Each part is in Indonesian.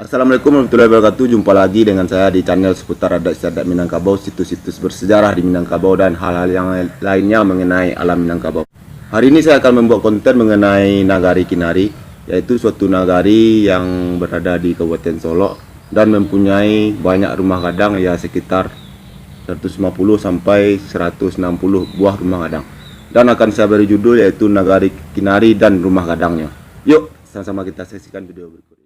Assalamualaikum warahmatullahi wabarakatuh. Jumpa lagi dengan saya di channel seputar adat istiadat Minangkabau, situs-situs bersejarah di Minangkabau, dan hal-hal yang lainnya mengenai alam Minangkabau. Hari ini saya akan membuat konten mengenai Nagari Kinari, yaitu suatu nagari yang berada di Kabupaten Solok dan mempunyai banyak rumah gadang, ya sekitar 150 sampai 160 buah rumah gadang. Dan akan saya beri judul yaitu Nagari Kinari dan Rumah Gadangnya. Yuk, sama-sama kita saksikan video berikut ini.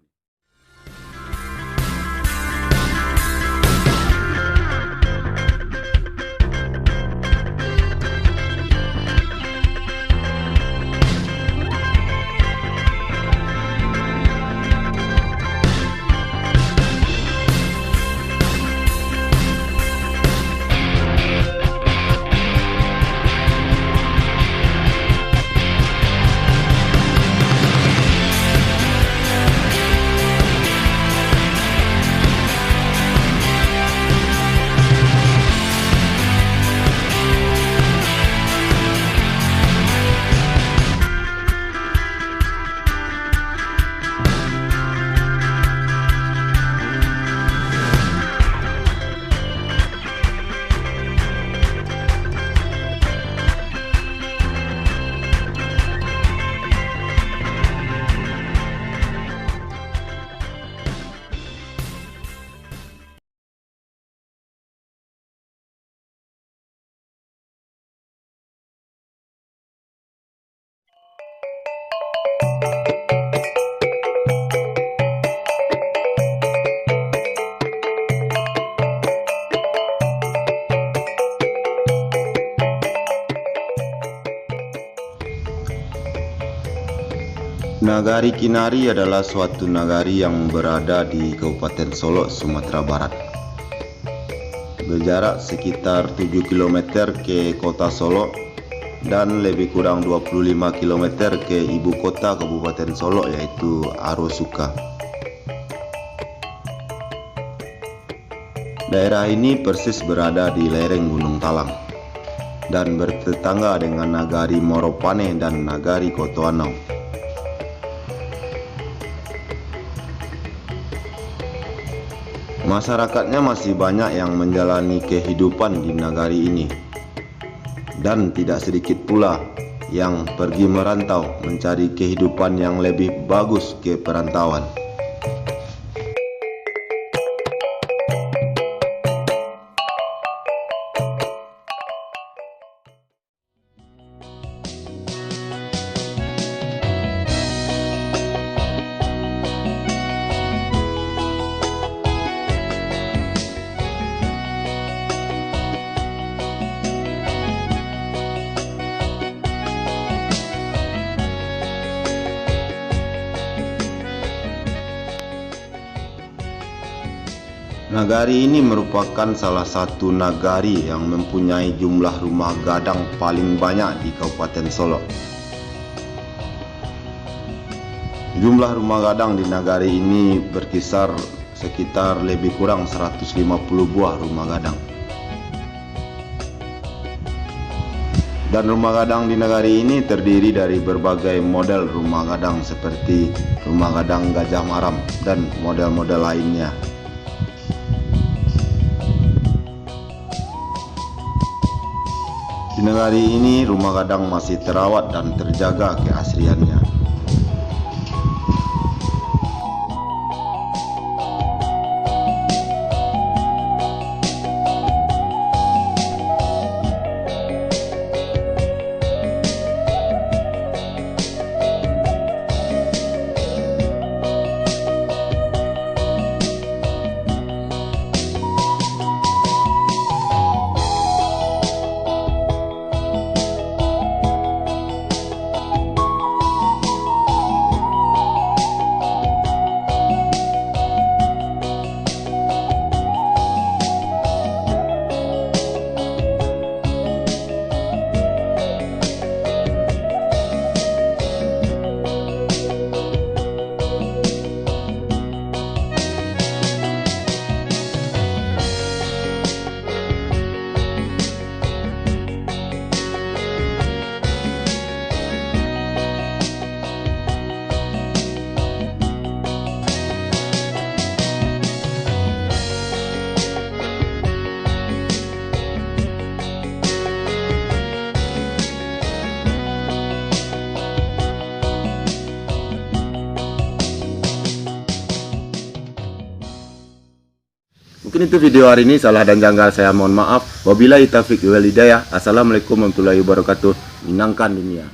Nagari Kinari adalah suatu nagari yang berada di Kabupaten Solok, Sumatera Barat. Berjarak sekitar 7 km ke kota Solok dan lebih kurang 25 km ke ibu kota Kabupaten Solok, yaitu Arosuka. Daerah ini persis berada di lereng Gunung Talang dan bertetangga dengan Nagari Moropane dan Nagari Kotoanau. Masyarakatnya masih banyak yang menjalani kehidupan di nagari ini, dan tidak sedikit pula yang pergi merantau mencari kehidupan yang lebih bagus ke perantauan. Nagari ini merupakan salah satu nagari yang mempunyai jumlah rumah gadang paling banyak di Kabupaten Solok. Jumlah rumah gadang di nagari ini berkisar sekitar lebih kurang 150 buah rumah gadang. Dan rumah gadang di nagari ini terdiri dari berbagai model rumah gadang seperti rumah gadang Gajah Maram dan model-model lainnya. Di nagari ini rumah gadang masih terawat dan terjaga keasliannya. Mungkin itu video hari ini, salah dan janggal saya mohon maaf. Wabillahi taufiq wal hidayah. Assalamualaikum warahmatullahi wabarakatuh. Menangkan dunia.